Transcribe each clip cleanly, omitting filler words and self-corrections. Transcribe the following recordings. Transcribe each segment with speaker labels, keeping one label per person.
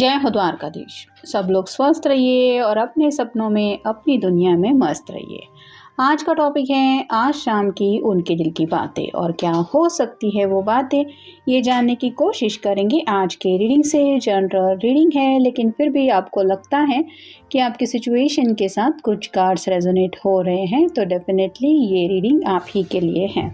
Speaker 1: जय हो द्वारकाधीश। सब लोग स्वस्थ रहिए और अपने सपनों में अपनी दुनिया में मस्त रहिए। आज का टॉपिक है आज शाम की उनके दिल की बातें, और क्या हो सकती है वो बातें, ये जानने की कोशिश करेंगे आज के रीडिंग से। जनरल रीडिंग है, लेकिन फिर भी आपको लगता है कि आपकी सिचुएशन के साथ कुछ कार्ड्स रेजोनेट हो रहे हैं तो डेफिनेटली ये रीडिंग आप ही के लिए है।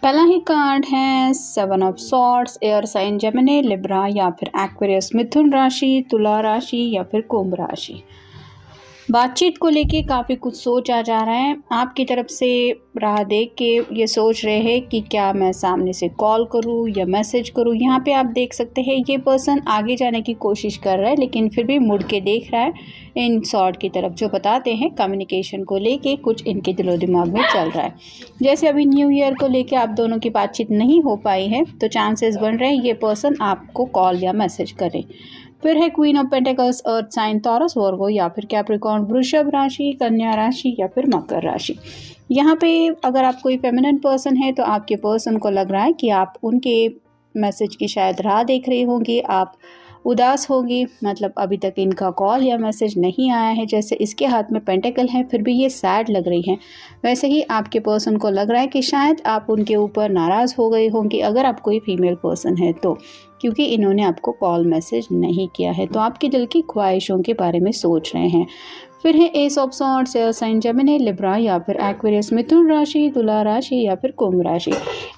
Speaker 1: पहला ही कार्ड है 7 of swords, air sign Gemini, Libra या फिर एक्वेरियस, मिथुन राशि, तुला राशि या फिर कुंभ राशि। बातचीत को लेके काफ़ी कुछ सोचा जा रहा है। आपकी तरफ से राह देख के ये सोच रहे हैं कि क्या मैं सामने से कॉल करूं या मैसेज करूं। यहाँ पे आप देख सकते हैं ये पर्सन आगे जाने की कोशिश कर रहा है, लेकिन फिर भी मुड़ के देख रहा है इन सॉर्ड की तरफ, जो बताते हैं कम्युनिकेशन को लेके कुछ इनके दिलो दिमाग में चल रहा है। जैसे अभी न्यू ईयर को लेके आप दोनों की बातचीत नहीं हो पाई है, तो चांसेस बन रहे हैं ये पर्सन आपको कॉल या मैसेज करे। फिर है queen of pentacles, earth sign Taurus Virgo या फिर कैप्रिकॉर्न, वृषभ राशि, कन्या राशि या फिर मकर राशि। यहाँ पे अगर आप कोई फेमिनिन पर्सन है तो आपके पर्सन को लग रहा है कि आप उनके मैसेज की शायद राह देख रही होंगी, आप उदास होगी, मतलब अभी तक इनका कॉल या मैसेज नहीं आया है। जैसे इसके हाथ में पेंटिकल है फिर भी ये सैड लग रही है, वैसे ही आपके पर्सन को लग रहा है कि शायद आप उनके ऊपर नाराज़ हो गई होंगी अगर आप कोई फीमेल पर्सन है तो, क्योंकि इन्होंने आपको कॉल मैसेज नहीं किया है। तो आपके दिल की ख्वाहिशों के बारे में सोच रहे हैं। फिर है ace of swords, air sign Gemini, Libra या फिर एक्वेरियस, मिथुन राशि, तुला राशि या फिर कुंभ राशि।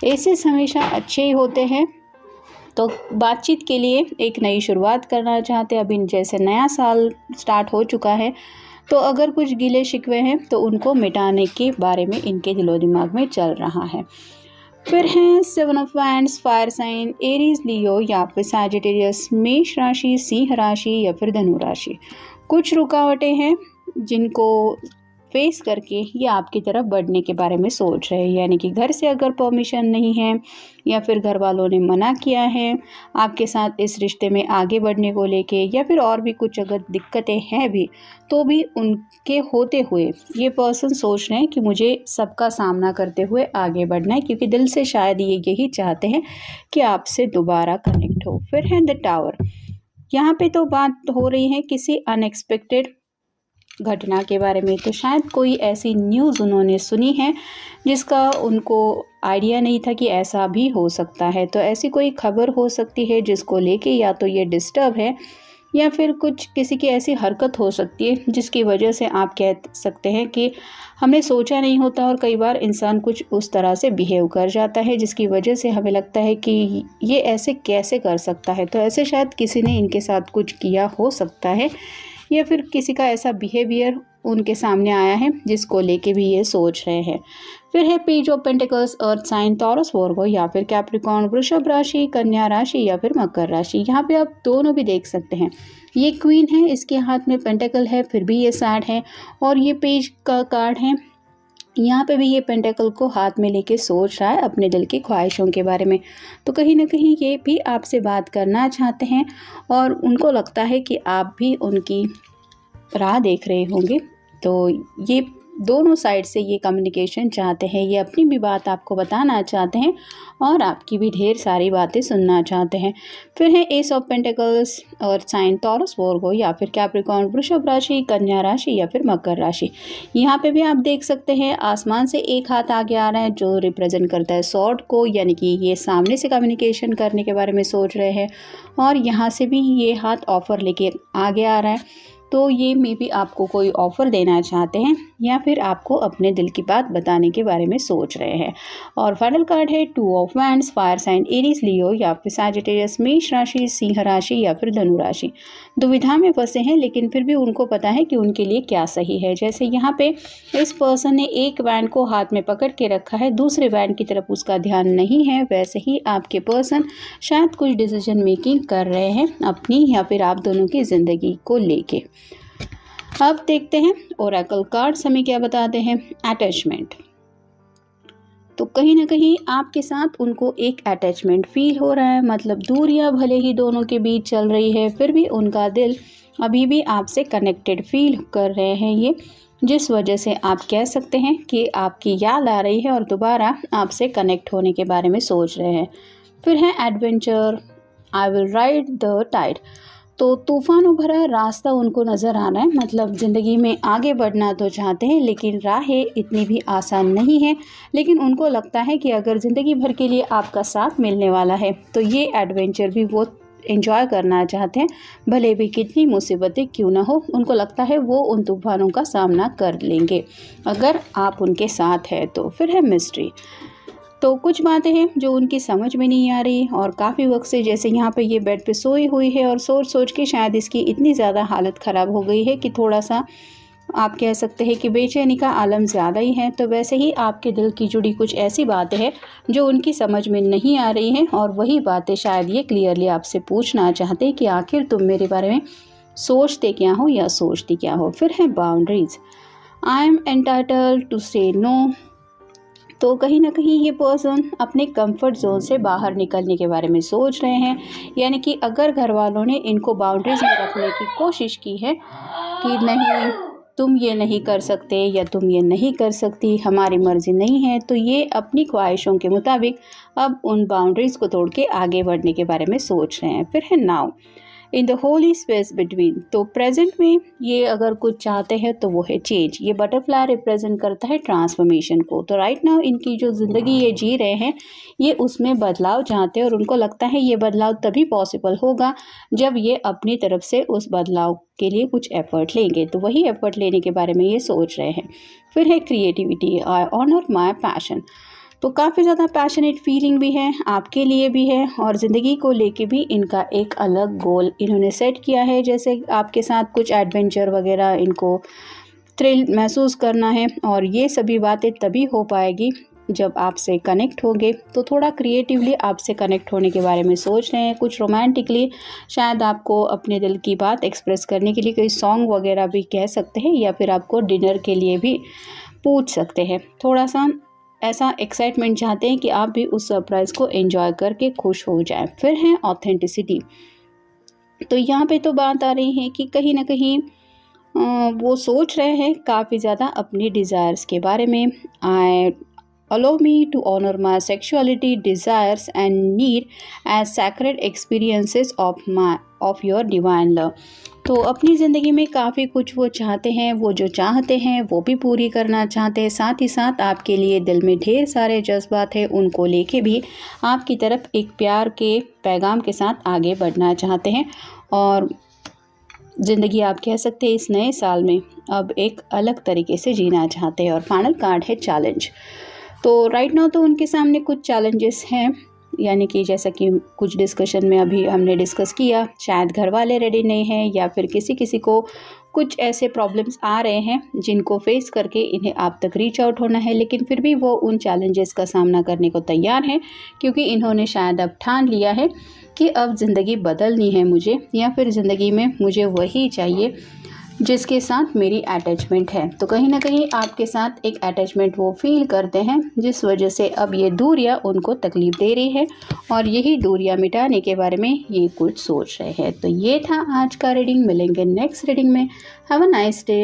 Speaker 1: एसेस हमेशा अच्छे ही होते हैं, तो बातचीत के लिए एक नई शुरुआत करना चाहते हैं। अभी जैसे नया साल स्टार्ट हो चुका है, तो अगर कुछ गिले शिकवे हैं तो उनको मिटाने के बारे में इनके दिलो दिमाग में चल रहा है। फिर हैं 7 of wands, fire sign, Aries, Leo या फिर सैजिटेरियस, मेष राशि, सिंह राशि या फिर धनु राशि। कुछ रुकावटें हैं जिनको फेस करके ये आपकी तरफ बढ़ने के बारे में सोच रहे हैं, यानी कि घर से अगर परमिशन नहीं है या फिर घर वालों ने मना किया है आपके साथ इस रिश्ते में आगे बढ़ने को लेके, या फिर और भी कुछ अगर दिक्कतें हैं भी, तो भी उनके होते हुए ये पर्सन सोच रहे हैं कि मुझे सबका सामना करते हुए आगे बढ़ना है, क्योंकि दिल से शायद ये यही चाहते हैं कि आपसे दोबारा कनेक्ट हो। फिर है द टावर। यहाँ पे तो बात हो रही है किसी अनएक्सपेक्टेड घटना के बारे में, तो शायद कोई ऐसी न्यूज़ उन्होंने सुनी है जिसका उनको आइडिया नहीं था कि ऐसा भी हो सकता है। तो ऐसी कोई खबर हो सकती है जिसको लेके या तो ये डिस्टर्ब है, या फिर कुछ किसी की ऐसी हरकत हो सकती है जिसकी वजह से आप कह सकते हैं कि हमने सोचा नहीं होता, और कई बार इंसान कुछ उस तरह से बिहेव कर जाता है जिसकी वजह से हमें लगता है कि ये ऐसे कैसे कर सकता है। तो ऐसे शायद किसी ने इनके साथ कुछ किया हो सकता है, या फिर किसी का ऐसा बिहेवियर उनके सामने आया है जिसको लेके भी ये सोच रहे हैं। फिर है page of pentacles, earth sign Taurus Virgo या फिर कैप्रिकॉर्न, वृषभ राशि, कन्या राशि या फिर मकर राशि। यहाँ पे आप दोनों भी देख सकते हैं, ये क्वीन है, इसके हाथ में पेंटिकल है, फिर भी ये सैड है, और ये पेज का कार्ड है। यहाँ पे भी ये पेंटिकल को हाथ में लेके सोच रहा है अपने दिल की ख्वाहिशों के बारे में। तो कहीं ना कहीं ये भी आपसे बात करना चाहते हैं, और उनको लगता है कि आप भी उनकी राह देख रहे होंगे। तो ये दोनों साइड से ये कम्युनिकेशन चाहते हैं, ये अपनी भी बात आपको बताना चाहते हैं और आपकी भी ढेर सारी बातें सुनना चाहते हैं। फिर है एस ऑफ पेंटिकल्स और साइन टॉरस वर्गो या फिर कैप्रिकॉर्न वृषभ राशि, कन्या राशि या फिर मकर राशि। यहाँ पे भी आप देख सकते हैं आसमान से एक हाथ आगे आ रहा है जो रिप्रेजेंट करता है सॉर्ड को, यानी कि ये सामने से कम्युनिकेशन करने के बारे में सोच रहे हैं, और यहाँ से भी ये हाथ ऑफर लेके आगे आ रहा है। तो ये मे बी आपको कोई ऑफ़र देना चाहते हैं या फिर आपको अपने दिल की बात बताने के बारे में सोच रहे हैं। और फाइनल कार्ड है two of wands, fire sign Aries Leo या फिर सैजिटेरियस मेष राशि, सिंह राशि या फिर धनु राशि। दुविधा में फंसे हैं लेकिन फिर भी उनको पता है कि उनके लिए क्या सही है। जैसे यहाँ पे इस पर्सन ने एक वैंड को हाथ में पकड़ के रखा है, दूसरे वैंड की तरफ उसका ध्यान नहीं है, वैसे ही आपके पर्सन शायद कुछ डिसीजन मेकिंग कर रहे हैं अपनी या फिर आप दोनों की ज़िंदगी को लेके। अब देखते हैं ओरेकल कार्ड्स हमें क्या बताते हैं। अटैचमेंट, तो कहीं ना कहीं आपके साथ उनको एक अटैचमेंट फील हो रहा है, मतलब दूरियां भले ही दोनों के बीच चल रही है फिर भी उनका दिल अभी भी आपसे कनेक्टेड फील कर रहे हैं ये, जिस वजह से आप कह सकते हैं कि आपकी याद आ रही है और दोबारा आपसे कनेक्ट होने के बारे में सोच रहे हैं। फिर है adventure, I will ride the tide, तो तूफानों भरा रास्ता उनको नज़र आ रहा है, मतलब ज़िंदगी में आगे बढ़ना तो चाहते हैं लेकिन राहें इतनी भी आसान नहीं है। लेकिन उनको लगता है कि अगर ज़िंदगी भर के लिए आपका साथ मिलने वाला है तो ये एडवेंचर भी वो एंजॉय करना चाहते हैं, भले भी कितनी मुसीबतें क्यों ना हो। उनको लगता है वो उन तूफानों का सामना कर लेंगे अगर आप उनके साथ हैं तो। फिर है मिस्ट्री, तो कुछ बातें हैं जो उनकी समझ में नहीं आ रही और काफ़ी वक्त से, जैसे यहाँ पे ये बेड पे सोई हुई है और सोच सोच के शायद इसकी इतनी ज़्यादा हालत ख़राब हो गई है कि थोड़ा सा आप कह सकते हैं कि बेचैनी का आलम ज़्यादा ही है। तो वैसे ही आपके दिल की जुड़ी कुछ ऐसी बातें हैं जो उनकी समझ में नहीं आ रही हैं और वही बातें शायद ये क्लियरली आपसे पूछना चाहते हैं कि आखिर तुम मेरे बारे में सोचते क्या हो या सोचती क्या हो। फिर है boundaries, I am entitled to say no, तो कहीं ना कहीं ये पर्सन अपने कंफर्ट जोन से बाहर निकलने के बारे में सोच रहे हैं, यानी कि अगर घर वालों ने इनको बाउंड्रीज में रखने की कोशिश की है कि नहीं तुम ये नहीं कर सकते या तुम ये नहीं कर सकती, हमारी मर्ज़ी नहीं है, तो ये अपनी ख्वाहिशों के मुताबिक अब उन बाउंड्रीज़ को तोड़ के आगे बढ़ने के बारे में सोच रहे हैं। फिर है now, in the Holi space between, तो प्रेजेंट में ये अगर कुछ चाहते हैं तो वो है चेंज। ये बटरफ्लाई रिप्रेजेंट करता है ट्रांसफॉर्मेशन को। तो राइट नाउ इनकी जो ज़िंदगी ये जी रहे हैं ये उसमें बदलाव चाहते हैं और उनको लगता है ये बदलाव तभी पॉसिबल होगा जब ये अपनी तरफ से उस बदलाव के लिए कुछ एफर्ट लेंगे। तो वही एफर्ट लेने के बारे में ये सोच रहे हैं। फिर है creativity, I honour my passion, तो काफ़ी ज़्यादा पैशनेट फीलिंग भी है, आपके लिए भी है और ज़िंदगी को लेके भी इनका एक अलग गोल इन्होंने सेट किया है। जैसे आपके साथ कुछ एडवेंचर वगैरह, इनको थ्रिल महसूस करना है और ये सभी बातें तभी हो पाएगी जब आपसे कनेक्ट होंगे। तो थोड़ा क्रिएटिवली आपसे कनेक्ट होने के बारे में सोच रहे हैं, कुछ रोमांटिकली शायद आपको अपने दिल की बात एक्सप्रेस करने के लिए कोई सॉन्ग वगैरह भी कह सकते हैं या फिर आपको डिनर के लिए भी पूछ सकते हैं। थोड़ा सा ऐसा एक्साइटमेंट चाहते हैं कि आप भी उस सरप्राइज़ को एंजॉय करके खुश हो जाएं। फिर है ऑथेंटिसिटी, तो यहाँ पे तो बात आ रही है कि कहीं ना कहीं वो सोच रहे हैं काफ़ी ज़्यादा अपनी डिज़ायर्स के बारे में। I allow me to honour my sexuality, desires and need as sacred experiences of your divine love, तो अपनी ज़िंदगी में काफ़ी कुछ वो चाहते हैं, वो जो चाहते हैं वो भी पूरी करना चाहते हैं। साथ ही साथ आपके लिए दिल में ढेर सारे जज्बात हैं, उनको लेके भी आपकी तरफ एक प्यार के पैगाम के साथ आगे बढ़ना चाहते हैं और ज़िंदगी आप कह सकते हैं इस नए साल में अब एक अलग तरीके से जीना चाहते हैं। और फाइनल कार्ड है चैलेंज, तो राइट नाउ तो उनके सामने कुछ चैलेंजेस हैं, यानी कि जैसा कि कुछ डिस्कशन में अभी हमने डिस्कस किया, शायद घर वाले रेडी नहीं हैं या फिर किसी को कुछ ऐसे प्रॉब्लम्स आ रहे हैं जिनको फेस करके इन्हें आप तक रीच आउट होना है, लेकिन फिर भी वो उन चैलेंजेस का सामना करने को तैयार हैं क्योंकि इन्होंने शायद अब ठान लिया है कि अब ज़िंदगी बदलनी है मुझे, या फिर ज़िंदगी में मुझे वही चाहिए जिसके साथ मेरी अटैचमेंट है। तो कहीं ना कहीं आपके साथ एक अटैचमेंट वो फील करते हैं जिस वजह से अब ये दूरियां उनको तकलीफ़ दे रही है और यही दूरियां मिटाने के बारे में ये कुछ सोच रहे हैं। तो ये था आज का रीडिंग, मिलेंगे नेक्स्ट रीडिंग में। Have a nice day.